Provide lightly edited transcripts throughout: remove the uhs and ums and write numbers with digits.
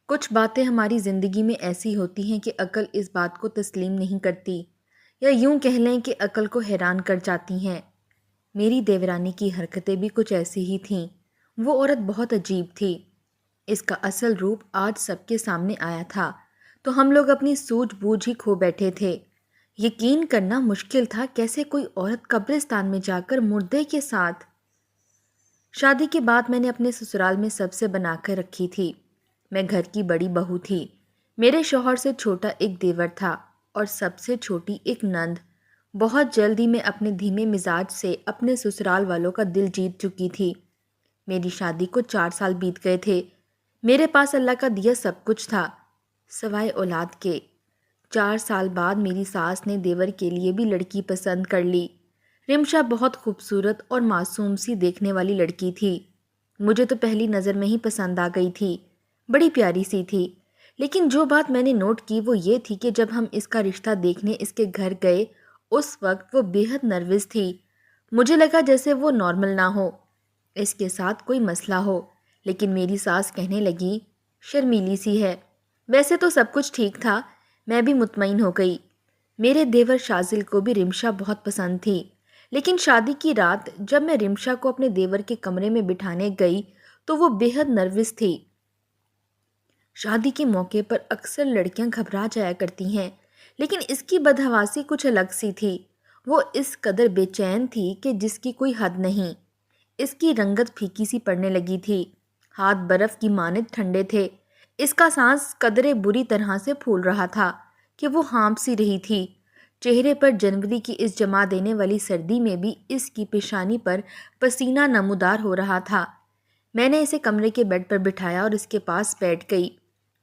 کچھ باتیں ہماری زندگی میں ایسی ہوتی ہیں کہ عقل اس بات کو تسلیم نہیں کرتی، یا یوں کہہ لیں کہ عقل کو حیران کر جاتی ہیں۔ میری دیورانی کی حرکتیں بھی کچھ ایسی ہی تھیں۔ وہ عورت بہت عجیب تھی۔ اس کا اصل روپ آج سب کے سامنے آیا تھا تو ہم لوگ اپنی سوجھ بوجھ ہی کھو بیٹھے تھے۔ یقین کرنا مشکل تھا کیسے کوئی عورت قبرستان میں جا کر مردے کے ساتھ۔ شادی کے بعد میں نے اپنے سسرال میں سب سے بنا کر رکھی تھی۔ میں گھر کی بڑی بہو تھی۔ میرے شوہر سے چھوٹا ایک دیور تھا اور سب سے چھوٹی ایک نند۔ بہت جلدی میں اپنے دھیمے مزاج سے اپنے سسرال والوں کا دل جیت چکی تھی۔ میری شادی کو 4 سال بیت گئے تھے۔ میرے پاس اللہ کا دیا سب کچھ تھا سوائے اولاد کے۔ 4 سال بعد میری ساس نے دیور کے لیے بھی لڑکی پسند کر لی۔ رمشا بہت خوبصورت اور معصوم سی دیکھنے والی لڑکی تھی۔ مجھے تو پہلی نظر میں ہی پسند آ گئی تھی۔ بڑی پیاری سی تھی، لیکن جو بات میں نے نوٹ کی وہ یہ تھی کہ جب ہم اس کا رشتہ دیکھنے اس کے گھر گئے اس وقت وہ بے حد نروس تھی۔ مجھے لگا جیسے وہ نارمل نہ ہو، اس کے ساتھ کوئی مسئلہ ہو، لیکن میری ساس کہنے لگی شرمیلی سی ہے۔ ویسے تو سب کچھ ٹھیک تھا، میں بھی مطمئن ہو گئی۔ میرے دیور شازل کو بھی رمشا بہت پسند تھی، لیکن شادی کی رات جب میں رمشا کو اپنے دیور کے کمرے میں بٹھانے گئی تو وہ بے حد نروس تھی۔ شادی کے موقع پر اکثر لڑکیاں گھبرا جایا کرتی ہیں، لیکن اس کی بدحواسی کچھ الگ سی تھی۔ وہ اس قدر بے چین تھی کہ جس کی کوئی حد نہیں۔ اس کی رنگت پھیکی سی پڑنے لگی تھی، ہاتھ برف کی مانند ٹھنڈے تھے۔ اس کا سانس قدرے بری طرح سے پھول رہا تھا کہ وہ ہانپ سی رہی تھی۔ چہرے پر جنوری کی اس جما دینے والی سردی میں بھی اس کی پیشانی پر پسینہ نمودار ہو رہا تھا۔ میں نے اسے کمرے کے بیڈ پر بٹھایا اور اس کے پاس بیٹھ گئی۔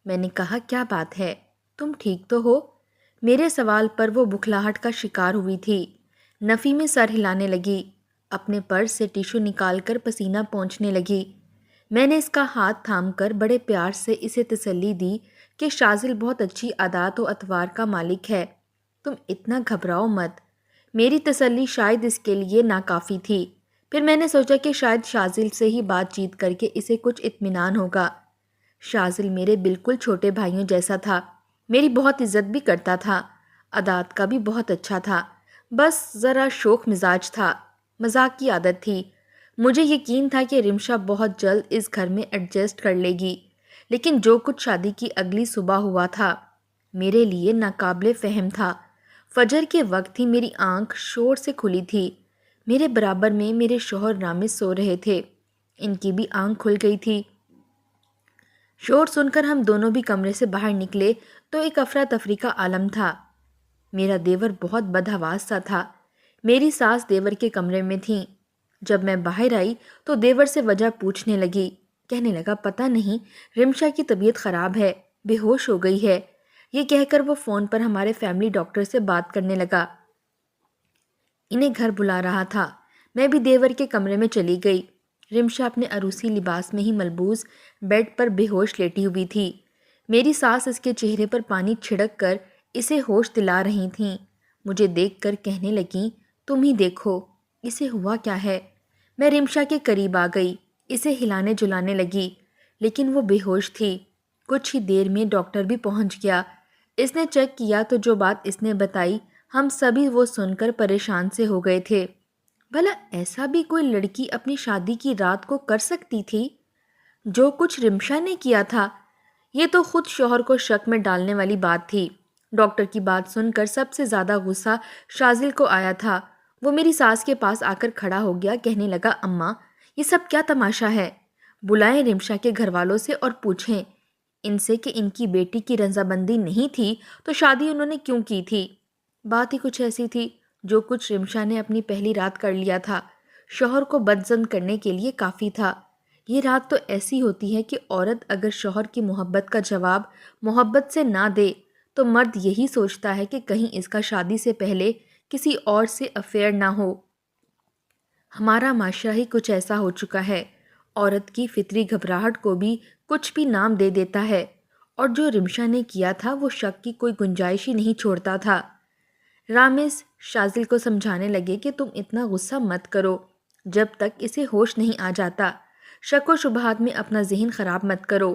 میں نے کہا کیا بات ہے، تم ٹھیک تو ہو؟ میرے سوال پر وہ بکھلاہٹ کا شکار ہوئی تھی۔ نفی میں سر ہلانے لگی، اپنے پرس سے ٹیشو نکال کر پسینہ پونچھنے لگی۔ میں نے اس کا ہاتھ تھام کر بڑے پیار سے اسے تسلی دی کہ شازل بہت اچھی عادات و اطوار کا مالک ہے، تم اتنا گھبراؤ مت۔ میری تسلی شاید اس کے لیے ناکافی تھی۔ پھر میں نے سوچا کہ شاید شازل سے ہی بات چیت کر کے اسے کچھ اطمینان ہوگا۔ شازل میرے بالکل چھوٹے بھائیوں جیسا تھا، میری بہت عزت بھی کرتا تھا، عادات کا بھی بہت اچھا تھا، بس ذرا شوخ مزاج تھا، مذاق کی عادت تھی۔ مجھے یقین تھا کہ رمشا بہت جلد اس گھر میں ایڈجسٹ کر لے گی، لیکن جو کچھ شادی کی اگلی صبح ہوا تھا میرے لیے ناقابل فہم تھا۔ فجر کے وقت ہی میری آنکھ شور سے کھلی تھی۔ میرے برابر میں میرے شوہر رامز سو رہے تھے، ان کی بھی آنکھ کھل گئی تھی۔ شور سن کر ہم دونوں بھی کمرے سے باہر نکلے تو ایک افراتفری کا عالم تھا۔ میرا دیور بہت بدحواس سا تھا۔ میری ساس دیور کے کمرے میں تھیں۔ جب میں باہر آئی تو دیور سے وجہ پوچھنے لگی، کہنے لگا پتہ نہیں رمشا کی طبیعت خراب ہے، بے ہوش ہو گئی ہے۔ یہ کہہ کر وہ فون پر ہمارے فیملی ڈاکٹر سے بات کرنے لگا۔ انہیں گھر بلا رہا تھا۔ میں بھی دیور کے کمرے میں چلی گئی۔ رمشا اپنے عروسی لباس میں ہی ملبوس بیڈ پر بے ہوش لیٹی ہوئی تھی۔ میری ساس اس کے چہرے پر پانی چھڑک کر اسے ہوش دلا رہی تھیں۔ مجھے دیکھ کر کہنے لگیں تم ہی دیکھو اسے ہوا کیا ہے۔ میں رمشا کے قریب آ گئی، اسے ہلانے جلانے لگی، لیکن وہ بے ہوش تھی۔ کچھ ہی دیر میں ڈاکٹر بھی پہنچ گیا۔ اس نے چیک کیا تو جو بات اس نے بتائی ہم سبھی وہ سن کر پریشان سے ہو گئے تھے۔ بھلا ایسا بھی کوئی لڑکی اپنی شادی کی رات کو کر سکتی تھی؟ جو کچھ رمشا نے کیا تھا یہ تو خود شوہر کو شک میں ڈالنے والی بات تھی۔ ڈاکٹر کی بات سن کر سب سے زیادہ غصہ شازل کو آیا تھا۔ وہ میری ساس کے پاس آ کر کھڑا ہو گیا، کہنے لگا اماں یہ سب کیا تماشا ہے؟ بلائیں رمشا کے گھر والوں سے اور پوچھیں ان سے کہ ان کی بیٹی کی رضامندی نہیں تھی تو شادی انہوں نے کیوں کی تھی۔ بات ہی کچھ ایسی تھی، جو کچھ رمشا نے اپنی پہلی رات کر لیا تھا شوہر کو بدظن کرنے کے لیے کافی تھا۔ یہ رات تو ایسی ہوتی ہے کہ عورت اگر شوہر کی محبت کا جواب محبت سے نہ دے تو مرد یہی سوچتا ہے کہ کہیں اس کا شادی سے پہلے کسی اور سے افیئر نہ ہو۔ ہمارا معاشرہ ہی کچھ ایسا ہو چکا ہے، عورت کی فطری گھبراہٹ کو بھی کچھ بھی نام دے دیتا ہے، اور جو رمشا نے کیا تھا وہ شک کی کوئی گنجائش ہی نہیں چھوڑتا تھا۔ رامز شازل کو سمجھانے لگے کہ تم اتنا غصہ مت کرو، جب تک اسے ہوش نہیں آ جاتا، شک و شبہات میں اپنا ذہن خراب مت کرو۔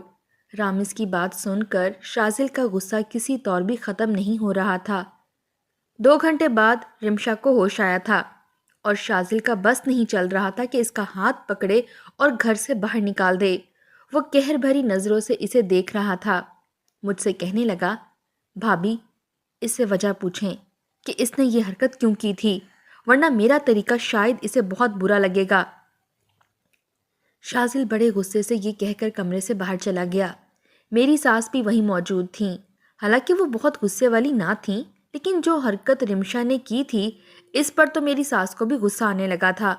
رامز کی بات سن کر شازل کا غصہ کسی طور بھی ختم نہیں ہو رہا تھا۔ 2 گھنٹے بعد رمشا کو ہوش آیا تھا اور شازل کا بس نہیں چل رہا تھا کہ اس کا ہاتھ پکڑے اور گھر سے باہر نکال دے۔ وہ قہر بھری نظروں سے اسے دیکھ رہا تھا۔ مجھ سے کہنے لگا، بھابھی، اس سے وجہ پوچھیں کہ اس نے یہ حرکت کیوں کی تھی، ورنہ میرا طریقہ شاید اسے بہت برا لگے گا۔ شازل بڑے غصے سے یہ کہہ کر کمرے سے باہر چلا گیا۔ میری ساس بھی وہیں موجود تھیں۔ حالانکہ وہ بہت غصے والی نہ تھیں، لیکن جو حرکت رمشا نے کی تھی اس پر تو میری ساس کو بھی غصہ آنے لگا تھا۔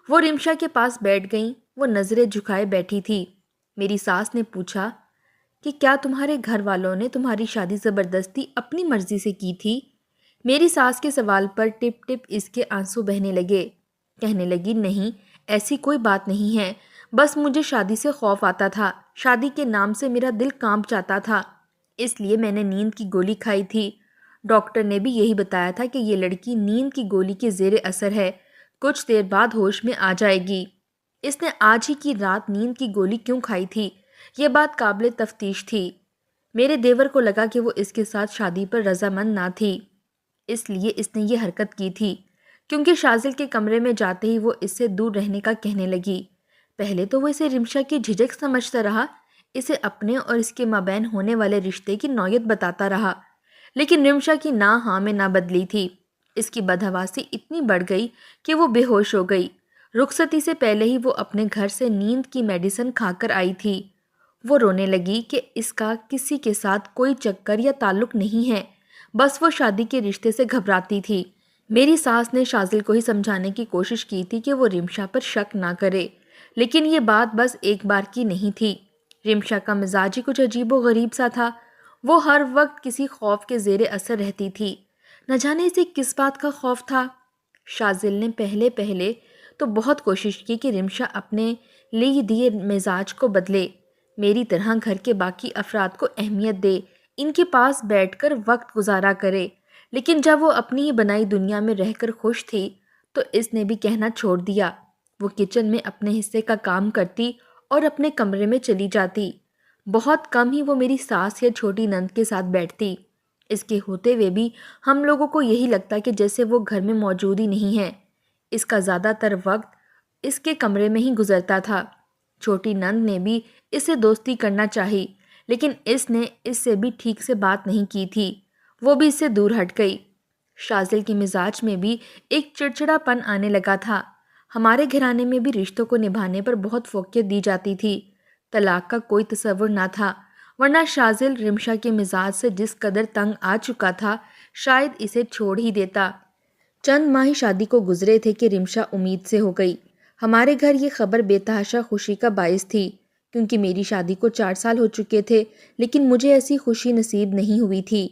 وہ رمشا کے پاس بیٹھ گئیں۔ وہ نظریں جھکائے بیٹھی تھی۔ میری ساس نے پوچھا کہ کیا تمہارے گھر والوں نے تمہاری شادی زبردستی اپنی مرضی سے کی تھی؟ میری ساس کے سوال پر ٹپ ٹپ اس کے آنسو بہنے لگے۔ کہنے لگی، نہیں، ایسی کوئی بات نہیں ہے، بس مجھے شادی سے خوف آتا تھا۔ شادی کے نام سے میرا دل کانپ جاتا تھا، اس لیے میں نے نیند کی گولی کھائی تھی۔ ڈاکٹر نے بھی یہی بتایا تھا کہ یہ لڑکی نیند کی گولی کے زیر اثر ہے، کچھ دیر بعد ہوش میں آ جائے گی۔ اس نے آج ہی کی رات نیند کی گولی کیوں کھائی تھی، یہ بات قابل تفتیش تھی۔ میرے دیور کو لگا کہ وہ اس کے ساتھ شادی پر رضامند نہ تھی، اس لیے اس نے یہ حرکت کی تھی۔ کیونکہ شازل کے کمرے میں جاتے ہی وہ اس سے دور رہنے کا کہنے لگی۔ پہلے تو وہ اسے رمشا کی جھجک سمجھتا رہا، اسے اپنے اور اس کے مابین ہونے والے رشتے کی نوعیت بتاتا رہا، لیکن رمشا کی نہ ہاں میں نہ بدلی تھی۔ اس کی بدحواسی اتنی بڑھ گئی کہ وہ بے ہوش ہو گئی۔ رخصتی سے پہلے ہی وہ اپنے گھر سے نیند کی میڈیسن کھا کر آئی تھی۔ وہ رونے لگی کہ اس کا کسی کے ساتھ کوئی چکر یا تعلق نہیں ہے، بس وہ شادی کے رشتے سے گھبراتی تھی۔ میری ساس نے شازل کو ہی سمجھانے کی کوشش کی تھی کہ وہ رمشا پر شک نہ کرے، لیکن یہ بات بس ایک بار کی نہیں تھی۔ رمشا کا مزاج ہی کچھ عجیب و غریب سا تھا۔ وہ ہر وقت کسی خوف کے زیر اثر رہتی تھی، نہ جانے اسے کس بات کا خوف تھا۔ شازل نے پہلے تو بہت کوشش کی کہ رمشا اپنے لیے دیے مزاج کو بدلے، میری طرح گھر کے باقی افراد کو اہمیت دے، ان کے پاس بیٹھ کر وقت گزارا کرے، لیکن جب وہ اپنی ہی بنائی دنیا میں رہ کر خوش تھی تو اس نے بھی کہنا چھوڑ دیا۔ وہ کچن میں اپنے حصے کا کام کرتی اور اپنے کمرے میں چلی جاتی۔ بہت کم ہی وہ میری ساس یا چھوٹی نند کے ساتھ بیٹھتی۔ اس کے ہوتے ہوئے بھی ہم لوگوں کو یہی لگتا کہ جیسے وہ گھر میں موجود ہی نہیں ہے۔ اس کا زیادہ تر وقت اس کے کمرے میں ہی گزرتا تھا۔ چھوٹی نند نے بھی اس سے دوستی کرنا چاہی، لیکن اس نے اس سے بھی ٹھیک سے بات نہیں کی تھی، وہ بھی اس سے دور ہٹ گئی۔ شازل کے مزاج میں بھی ایک چڑچڑا پن آنے لگا تھا۔ ہمارے گھرانے میں بھی رشتوں کو نبھانے پر بہت فوقیت دی جاتی تھی، طلاق کا کوئی تصور نہ تھا، ورنہ شازل رمشا کے مزاج سے جس قدر تنگ آ چکا تھا شاید اسے چھوڑ ہی دیتا۔ چند ماہ شادی کو گزرے تھے کہ رمشا امید سے ہو گئی۔ ہمارے گھر یہ خبر بے تحاشا خوشی کا باعث تھی، کیونکہ میری شادی کو 4 سال ہو چکے تھے، لیکن مجھے ایسی خوشی نصیب نہیں ہوئی تھی۔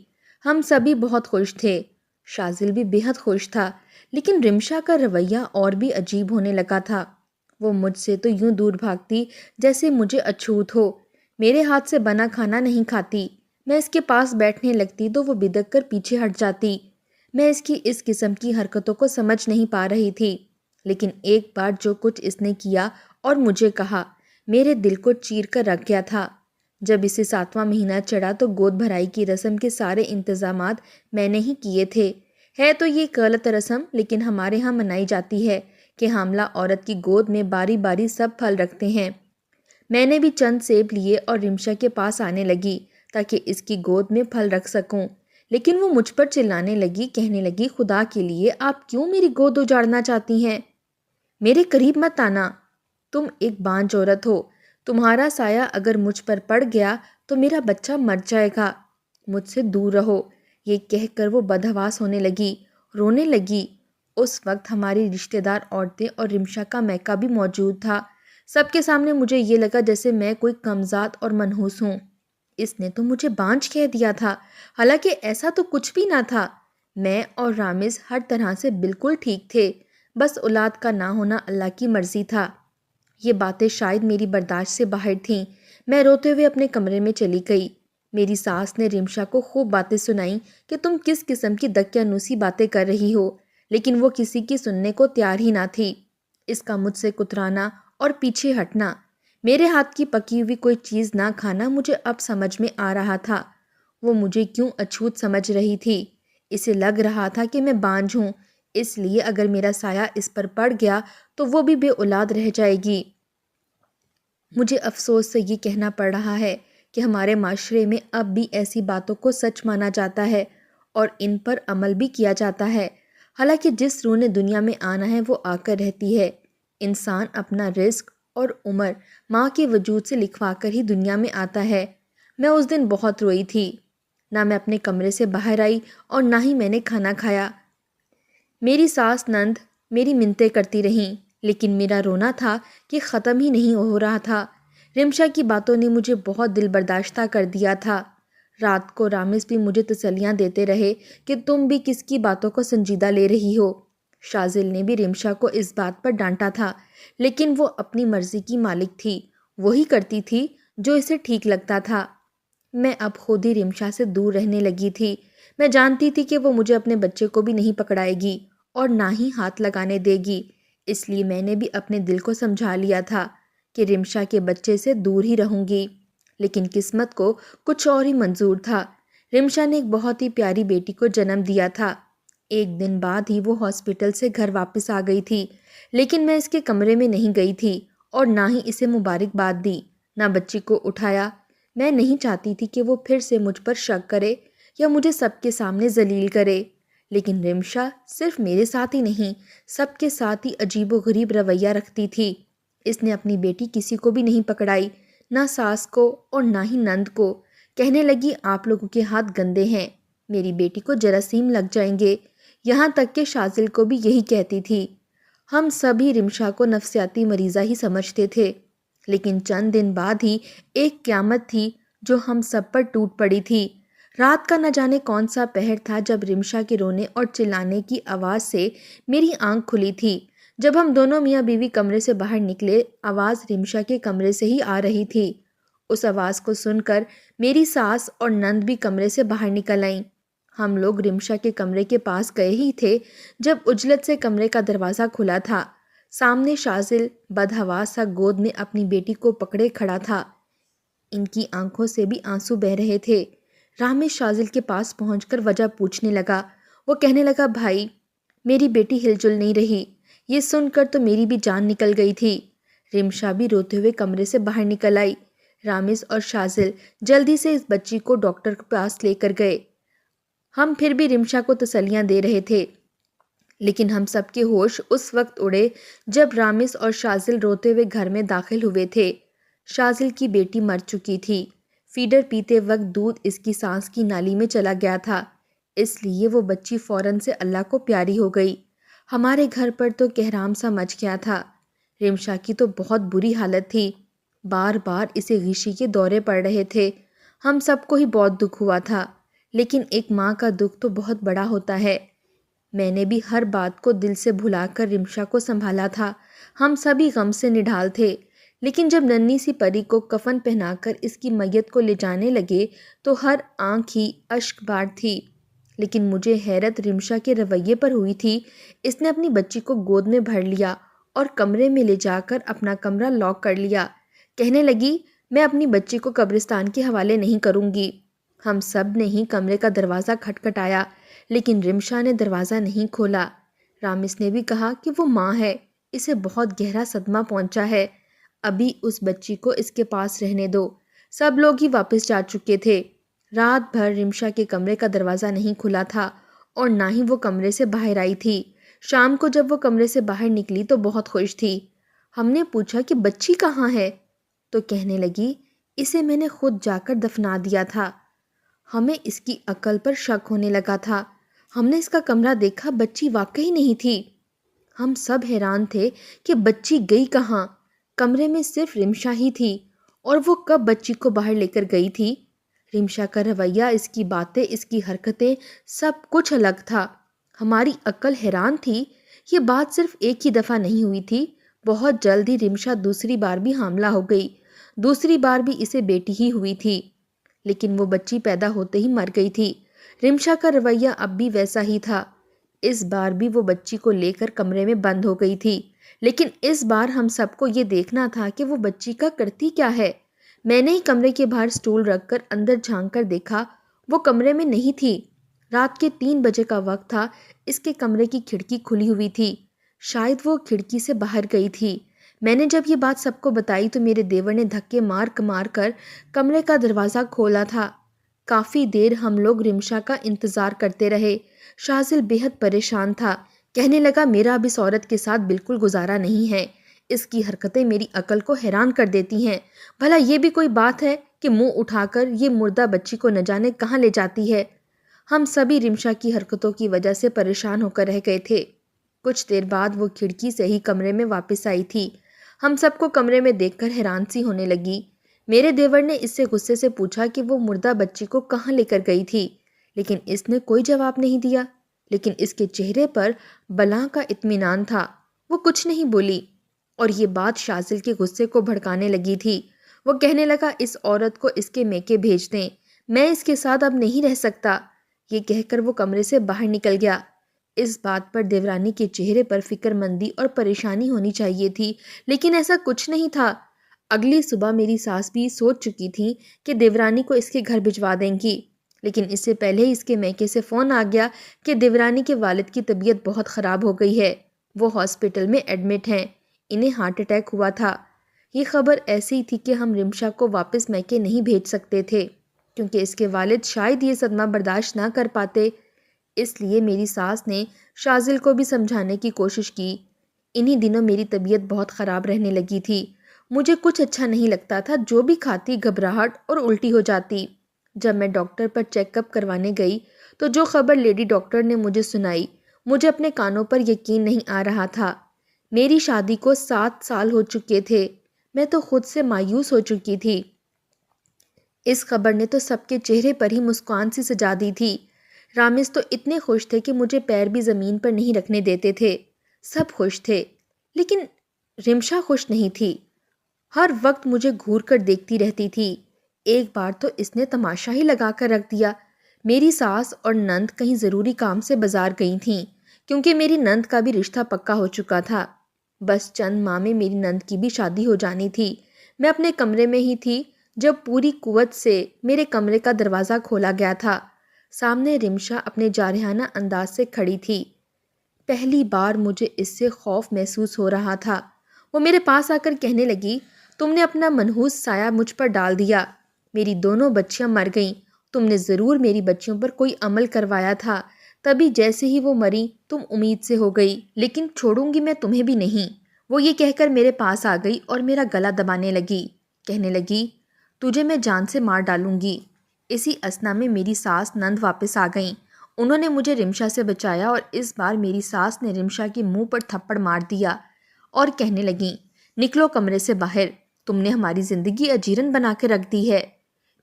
ہم سبھی بہت خوش تھے، شازل بھی بے حد خوش تھا، لیکن رمشا کا رویہ اور بھی عجیب ہونے لگا تھا۔ وہ مجھ سے تو یوں دور بھاگتی جیسے مجھے اچھوت ہو، میرے ہاتھ سے بنا کھانا نہیں کھاتی، میں اس کے پاس بیٹھنے لگتی تو وہ بدک کر پیچھے ہٹ جاتی۔ میں اس کی اس قسم کی حرکتوں کو سمجھ نہیں پا رہی تھی، لیکن ایک بار جو کچھ اس نے کیا اور مجھے کہا میرے دل کو چیر کر رکھ گیا تھا۔ جب اسے 7واں مہینہ چڑھا تو گود بھرائی کی رسم کے سارے انتظامات میں نے ہی کیے تھے۔ ہے تو یہ غلط رسم، لیکن ہمارے ہاں منائی جاتی ہے کہ حاملہ عورت کی گود میں باری باری سب پھل رکھتے ہیں۔ میں نے بھی چند سیب لیے اور رمشا کے پاس آنے لگی تاکہ اس کی گود میں پھل رکھ سکوں، لیکن وہ مجھ پر چلانے لگی، کہنے لگی، خدا کے لیے آپ کیوں میری گود اجاڑنا چاہتی ہیں؟ میرے قریب مت آنا، تم ایک بانجھ عورت ہو، تمہارا سایہ اگر مجھ پر پڑ گیا تو میرا بچہ مر جائے گا، مجھ سے دور رہو۔ یہ کہہ کر وہ بدحواس ہونے لگی، رونے لگی۔ اس وقت ہماری رشتہ دار عورتیں اور رمشا کا میکا بھی موجود تھا۔ سب کے سامنے مجھے یہ لگا جیسے میں کوئی کمزاد اور منحوس ہوں۔ اس نے تو مجھے بانجھ کہہ دیا تھا، حالانکہ ایسا تو کچھ بھی نہ تھا۔ میں اور رامز ہر طرح سے بالکل ٹھیک تھے، بس اولاد کا نہ ہونا اللہ کی مرضی تھا۔ یہ باتیں شاید میری برداشت سے باہر تھیں۔ میں روتے ہوئے اپنے کمرے میں چلی گئی۔ میری ساس نے رمشا کو خوب باتیں سنائیں کہ تم کس قسم کی دقیانوسی باتیں کر رہی ہو، لیکن وہ کسی کی سننے کو تیار ہی نہ تھی۔ اس کا مجھ سے کترانا اور پیچھے ہٹنا، میرے ہاتھ کی پکی ہوئی کوئی چیز نہ کھانا مجھے اب سمجھ میں آ رہا تھا۔ وہ مجھے کیوں اچھوت سمجھ رہی تھی؟ اسے لگ رہا تھا کہ میں بانجھ ہوں، اس لیے اگر میرا سایہ اس پر پڑ گیا تو وہ بھی بے اولاد رہ جائے گی۔ مجھے افسوس سے یہ کہنا پڑ رہا ہے کہ ہمارے معاشرے میں اب بھی ایسی باتوں کو سچ مانا جاتا ہے اور ان پر عمل بھی کیا جاتا ہے۔ حالانکہ جس روح نے دنیا میں آنا ہے وہ آ کر رہتی ہے۔ انسان اپنا رزق اور عمر ماں کے وجود سے لکھوا کر ہی دنیا میں آتا ہے۔ میں اس دن بہت روئی تھی، نہ میں اپنے کمرے سے باہر آئی اور نہ ہی میں نے کھانا کھایا۔ میری ساس نند میری منتیں کرتی رہیں، لیکن میرا رونا تھا کہ ختم ہی نہیں ہو رہا تھا۔ رمشا کی باتوں نے مجھے بہت دل برداشتہ کر دیا تھا۔ رات کو رامز بھی مجھے تسلیاں دیتے رہے کہ تم بھی کس کی باتوں کو سنجیدہ لے رہی ہو۔ شازل نے بھی رمشا کو اس بات پر ڈانٹا تھا، لیکن وہ اپنی مرضی کی مالک تھی، وہی کرتی تھی جو اسے ٹھیک لگتا تھا۔ میں اب خود ہی رمشا سے دور رہنے لگی تھی۔ میں جانتی تھی کہ وہ مجھے اپنے بچے کو بھی نہیں پکڑائے گی اور نہ ہی ہاتھ لگانے دے گی، اس لیے میں نے بھی اپنے دل کو سمجھا لیا تھا کہ رمشا کے بچے سے دور ہی رہوں گی۔ لیکن قسمت کو کچھ اور ہی منظور تھا۔ رمشا نے ایک بہت ہی پیاری بیٹی کو جنم دیا تھا۔ ایک دن بعد ہی وہ ہاسپٹل سے گھر واپس آ گئی تھی، لیکن میں اس کے کمرے میں نہیں گئی تھی اور نہ ہی اسے مبارکباد دی، نہ بچی کو اٹھایا۔ میں نہیں چاہتی تھی کہ وہ پھر سے مجھ پر شک کرے یا مجھے سب کے سامنے ذلیل کرے، لیکن رمشا صرف میرے ساتھ ہی نہیں، سب کے ساتھ ہی عجیب و غریب رویہ رکھتی تھی۔ اس نے اپنی بیٹی کسی کو بھی نہیں پکڑائی، نہ ساس کو اور نہ ہی نند کو۔ کہنے لگی آپ لوگوں کے ہاتھ گندے ہیں، میری بیٹی کو جراثیم لگ جائیں گے، یہاں تک کہ شازل کو بھی یہی کہتی تھی۔ ہم سبھی رمشا کو نفسیاتی مریضہ ہی سمجھتے تھے، لیکن چند دن بعد ہی ایک قیامت تھی جو ہم سب پر ٹوٹ پڑی تھی۔ رات کا نہ جانے کون سا پہر تھا جب رمشا کے رونے اور چلانے کی آواز سے میری آنکھ کھلی تھی۔ جب ہم دونوں میاں بیوی کمرے سے باہر نکلے، آواز رمشا کے کمرے سے ہی آ رہی تھی۔ اس آواز کو سن کر میری ساس اور نند بھی کمرے سے باہر نکل آئیں۔ ہم لوگ رمشا کے کمرے کے پاس گئے ہی تھے جب اجلت سے کمرے کا دروازہ کھلا تھا۔ سامنے شازل بدحواس سا گود میں اپنی بیٹی کو پکڑے کھڑا تھا۔ ان کی آنکھوں سے بھی آنسو بہہ رہے تھے۔ رامز شازل کے پاس پہنچ کر وجہ پوچھنے لگا۔ وہ کہنے لگا بھائی، میری بیٹی ہل جل نہیں رہی، یہ سن کر تو میری بھی جان نکل گئی تھی۔ رمشا بھی روتے ہوئے کمرے سے باہر نکل آئی۔ رامز اور شازل جلدی سے اس بچی کو ڈاکٹر کے پاس لے کر گئے۔ ہم پھر بھی رمشا کو تسلیاں دے رہے تھے، لیکن ہم سب کے ہوش اس وقت اڑے جب رامز اور شازل روتے ہوئے گھر میں داخل ہوئے تھے۔ شازل کی بیٹی مر چکی تھی۔ فیڈر پیتے وقت دودھ اس کی سانس کی نالی میں چلا گیا تھا، اس لیے وہ بچی فوراً سے اللہ کو پیاری ہو گئی۔ ہمارے گھر پر تو کہرام سا مچ گیا تھا۔ رمشا کی تو بہت بری حالت تھی، بار بار اسے غیشی کے دورے پڑ رہے تھے۔ ہم سب کو ہی بہت دکھ ہوا تھا، لیکن ایک ماں کا دکھ تو بہت بڑا ہوتا ہے۔ میں نے بھی ہر بات کو دل سے بھلا کر رمشا کو سنبھالا تھا۔ ہم سبھی غم سے نڈھال تھے، لیکن جب ننھی سی پری کو کفن پہنا کر اس کی میت کو لے جانے لگے تو ہر آنکھ ہی اشک بار تھی۔ لیکن مجھے حیرت رمشا کے رویے پر ہوئی تھی۔ اس نے اپنی بچی کو گود میں بھر لیا اور کمرے میں لے جا کر اپنا کمرہ لاک کر لیا۔ کہنے لگی میں اپنی بچی کو قبرستان کے حوالے نہیں کروں گی۔ ہم سب نے ہی کمرے کا دروازہ کھٹکھٹایا، لیکن رمشا نے دروازہ نہیں کھولا۔ رامز نے بھی کہا کہ وہ ماں ہے، اسے بہت گہرا صدمہ پہنچا ہے، ابھی اس بچی کو اس کے پاس رہنے دو۔ سب لوگ ہی واپس جا چکے تھے۔ رات بھر رمشا کے کمرے کا دروازہ نہیں کھلا تھا اور نہ ہی وہ کمرے سے باہر آئی تھی۔ شام کو جب وہ کمرے سے باہر نکلی تو بہت خوش تھی۔ ہم نے پوچھا کہ بچی کہاں ہے، تو کہنے لگی اسے میں نے خود جا کر دفنا دیا تھا۔ ہمیں اس کی عقل پر شک ہونے لگا تھا۔ ہم نے اس کا کمرہ دیکھا، بچی واقعی نہیں تھی۔ ہم سب حیران تھے کہ بچی گئی کہاں، کمرے میں صرف رمشا ہی تھی، اور وہ کب بچی کو باہر لے کر گئی تھی۔ رمشا کا رویہ، اس کی باتیں، اس کی حرکتیں، سب کچھ الگ تھا۔ ہماری عقل حیران تھی۔ یہ بات صرف ایک ہی دفعہ نہیں ہوئی تھی، بہت جلد ہی رمشا دوسری بار بھی حاملہ ہو گئی۔ دوسری بار بھی اسے بیٹی ہی ہوئی تھی، لیکن وہ بچی پیدا ہوتے ہی مر گئی تھی۔ رمشا کا رویہ اب بھی ویسا ہی تھا۔ اس بار بھی وہ بچی کو لے کر کمرے میں بند ہو گئی تھی۔ لیکن اس بار ہم سب کو یہ دیکھنا تھا کہ وہ بچی کا کرتی کیا ہے۔ میں نے ہی کمرے کے باہر سٹول رکھ کر اندر جھانک کر دیکھا، وہ کمرے میں نہیں تھی۔ رات کے 3 بجے کا وقت تھا، اس کے کمرے کی کھڑکی کھلی ہوئی تھی، شاید وہ کھڑکی سے باہر گئی تھی۔ میں نے جب یہ بات سب کو بتائی تو میرے دیور نے دھکے مار کر کمرے کا دروازہ کھولا تھا۔ کافی دیر ہم لوگ رمشا کا انتظار کرتے رہے۔ شاذل بے حد پریشان تھا، کہنے لگا میرا اب اس عورت کے ساتھ بالکل گزارا نہیں ہے، اس کی حرکتیں میری عقل کو حیران کر دیتی ہیں۔ بھلا یہ بھی کوئی بات ہے کہ منہ اٹھا کر یہ مردہ بچی کو نہ جانے کہاں لے جاتی ہے۔ ہم سبھی رمشا کی حرکتوں کی وجہ سے پریشان ہو کر رہ گئے تھے۔ کچھ دیر بعد وہ کھڑکی سے ہی کمرے میں واپس آئی تھی۔ ہم سب کو کمرے میں دیکھ کر حیران سی ہونے لگی۔ میرے دیور نے اس سے غصے سے پوچھا کہ وہ مردہ بچی کو کہاں لے کر گئی تھی، لیکن اس نے کوئی جواب نہیں دیا۔ لیکن اس کے چہرے پر بلاں کا اطمینان تھا، وہ کچھ نہیں بولی، اور یہ بات شاذل کے غصے کو بھڑکانے لگی تھی۔ وہ کہنے لگا اس عورت کو اس کے میکے بھیج دیں، میں اس کے ساتھ اب نہیں رہ سکتا۔ یہ کہہ کر وہ کمرے سے باہر نکل گیا۔ اس بات پر دیورانی کے چہرے پر فکر مندی اور پریشانی ہونی چاہیے تھی، لیکن ایسا کچھ نہیں تھا۔ اگلی صبح میری ساس بھی سوچ چکی تھی کہ دیورانی کو اس کے گھر بھجوا دیں گی، لیکن اس سے پہلے ہی اس کے میکے سے فون آ گیا کہ دیورانی کے والد کی طبیعت بہت خراب ہو گئی ہے، وہ ہاسپٹل میں ایڈمٹ ہیں، انہیں ہارٹ اٹیک ہوا تھا۔ یہ خبر ایسی تھی کہ ہم رمشا کو واپس میکے نہیں بھیج سکتے تھے، کیونکہ اس کے والد شاید یہ صدمہ برداشت نہ کر پاتے۔ اس لیے میری ساس نے شاذل کو بھی سمجھانے کی کوشش کی۔ انہی دنوں میری طبیعت بہت خراب رہنے لگی تھی، مجھے کچھ اچھا نہیں لگتا تھا، جو بھی کھاتی گھبراہٹ اور الٹی ہو جاتی۔ جب میں ڈاکٹر پر چیک اپ کروانے گئی تو جو خبر لیڈی ڈاکٹر نے مجھے سنائی، مجھے اپنے کانوں پر یقین نہیں آ رہا تھا۔ میری شادی کو 7 سال ہو چکے تھے، میں تو خود سے مایوس ہو چکی تھی۔ اس خبر نے تو سب کے چہرے پر ہی مسکان سی سجا دی تھی۔ رامز تو اتنے خوش تھے کہ مجھے پیر بھی زمین پر نہیں رکھنے دیتے تھے۔ سب خوش تھے، لیکن رمشا خوش نہیں تھی، ہر وقت مجھے گھور کر دیکھتی رہتی تھی۔ ایک بار تو اس نے تماشا ہی لگا کر رکھ دیا۔ میری ساس اور نند کہیں ضروری کام سے بازار گئی تھیں، کیونکہ میری نند کا بھی رشتہ پکا ہو چکا تھا۔ بس چند ماہ میں میری نند کی بھی شادی ہو جانی تھی۔ میں اپنے کمرے میں ہی تھی جب پوری قوت سے میرے کمرے کا دروازہ کھولا گیا تھا۔ سامنے رمشا اپنے جارحانہ انداز سے کھڑی تھی۔ پہلی بار مجھے اس سے خوف محسوس ہو رہا تھا۔ وہ میرے پاس آ کر کہنے لگی، تم نے اپنا منحوس سایہ مجھ پر ڈال دیا، میری دونوں بچیاں مر گئیں، تم نے ضرور میری بچیوں پر کوئی عمل کروایا تھا، تبھی جیسے ہی وہ مری تم امید سے ہو گئی، لیکن چھوڑوں گی میں تمہیں بھی نہیں۔ وہ یہ کہہ کر میرے پاس آ گئی اور میرا گلا دبانے لگی، کہنے لگی، تجھے میں جان سے مار ڈالوں گی۔ اسی اثنا میں میری ساس نند واپس آ گئیں، انہوں نے مجھے رمشا سے بچایا، اور اس بار میری ساس نے رمشا کے منہ پر تھپڑ مار دیا اور کہنے لگیں، نکلو کمرے سے باہر، تم نے ہماری زندگی اجیرن بنا کے رکھ دی ہے۔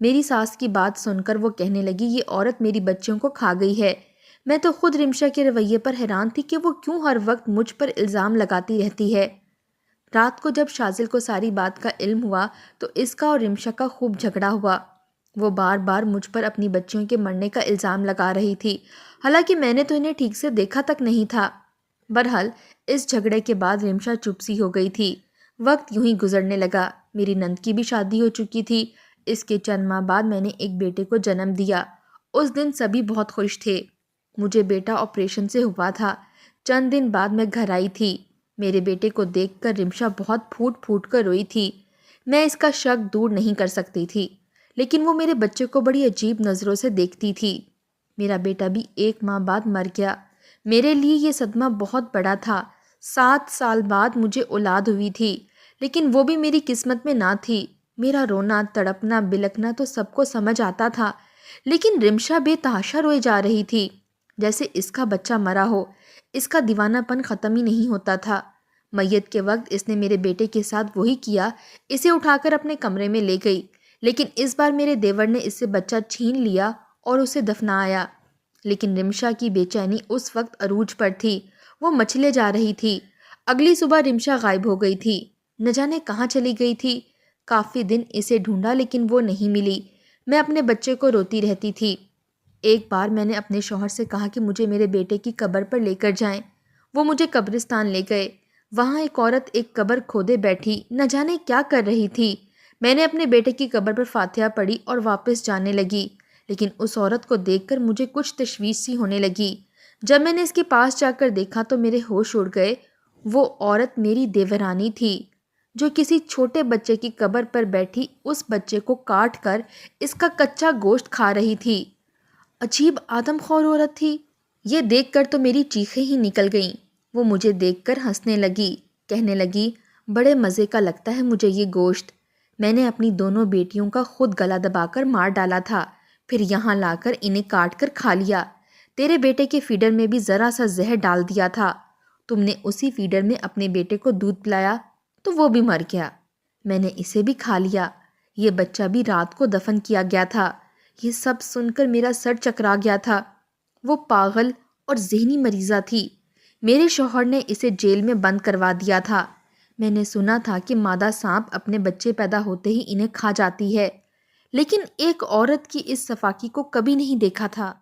میری ساس کی بات سن کر وہ کہنے لگی، یہ عورت میری بچیوں کو کھا گئی ہے۔ میں تو خود رمشا کے رویے پر حیران تھی کہ وہ کیوں ہر وقت مجھ پر الزام لگاتی رہتی ہے۔ رات کو جب شاذل کو ساری بات کا علم ہوا تو اس کا اور رمشا کا خوب جھگڑا ہوا۔ وہ بار بار مجھ پر اپنی بچیوں کے مرنے کا الزام لگا رہی تھی، حالانکہ میں نے تو انہیں ٹھیک سے دیکھا تک نہیں تھا۔ بہرحال اس جھگڑے کے بعد رمشا چپ سی ہو گئی تھی۔ وقت یوں ہی گزرنے لگا، میری نند کی بھی شادی ہو چکی تھی۔ اس کے چند ماہ بعد میں نے ایک بیٹے کو جنم دیا۔ اس دن سبھی بہت خوش تھے۔ مجھے بیٹا آپریشن سے ہوا تھا۔ چند دن بعد میں گھر آئی تھی۔ میرے بیٹے کو دیکھ کر رمشا بہت پھوٹ پھوٹ کر روئی تھی۔ میں اس کا شک دور نہیں کر سکتی تھی، لیکن وہ میرے بچے کو بڑی عجیب نظروں سے دیکھتی تھی۔ میرا بیٹا بھی 1 ماہ بعد مر گیا۔ میرے لیے یہ صدمہ بہت بڑا تھا۔ 7 سال بعد مجھے اولاد ہوئی تھی، لیکن وہ بھی میری قسمت میں نہ تھی۔ میرا رونا، تڑپنا، بلکنا تو سب کو سمجھ آتا تھا، لیکن رمشا بے تحاشا روئے جا رہی تھی، جیسے اس کا بچہ مرا ہو۔ اس کا دیوانہ پن ختم ہی نہیں ہوتا تھا۔ میت کے وقت اس نے میرے بیٹے کے ساتھ وہی کیا، اسے اٹھا کر اپنے کمرے میں لے گئی، لیکن اس بار میرے دیور نے اس سے بچہ چھین لیا اور اسے دفنایا۔ لیکن رمشا کی بے چینی اس وقت عروج پر تھی، وہ مچلے جا رہی تھی۔ اگلی صبح رمشا غائب ہو گئی تھی، نہ جانے کہاں چلی گئی تھی۔ کافی دن اسے ڈھونڈا لیکن وہ نہیں ملی۔ میں اپنے بچے کو روتی رہتی تھی۔ ایک بار میں نے اپنے شوہر سے کہا کہ مجھے میرے بیٹے کی قبر پر لے کر جائیں۔ وہ مجھے قبرستان لے گئے۔ وہاں ایک عورت ایک قبر کھودے بیٹھی نہ جانے کیا کر رہی تھی۔ میں نے اپنے بیٹے کی قبر پر فاتحہ پڑھی اور واپس جانے لگی، لیکن اس عورت کو دیکھ کر مجھے کچھ تشویش سی ہونے لگی۔ جب میں نے اس کے پاس جا کر دیکھا تو میرے ہوش اڑ گئے۔ وہ عورت میری دیورانی تھی، جو کسی چھوٹے بچے کی قبر پر بیٹھی اس بچے کو کاٹ کر اس کا کچا گوشت کھا رہی تھی۔ عجیب آدم خور عورت تھی۔ یہ دیکھ کر تو میری چیخیں ہی نکل گئیں۔ وہ مجھے دیکھ کر ہنسنے لگی، کہنے لگی، بڑے مزے کا لگتا ہے مجھے یہ گوشت۔ میں نے اپنی دونوں بیٹیوں کا خود گلا دبا کر مار ڈالا تھا، پھر یہاں لا کر انہیں کاٹ کر کھا لیا۔ تیرے بیٹے کے فیڈر میں بھی ذرا سا زہر ڈال دیا تھا، تم نے اسی فیڈر میں اپنے بیٹے کو دودھ پلایا تو وہ بھی مر گیا۔ میں نے اسے بھی کھا لیا۔ یہ بچہ بھی رات کو دفن کیا گیا تھا۔ یہ سب سن کر میرا سر چکرا گیا تھا۔ وہ پاگل اور ذہنی مریضہ تھی۔ میرے شوہر نے اسے جیل میں بند کروا دیا تھا۔ میں نے سنا تھا کہ مادہ سانپ اپنے بچے پیدا ہوتے ہی انہیں کھا جاتی ہے، لیکن ایک عورت کی اس صفاکی کو کبھی نہیں دیکھا تھا۔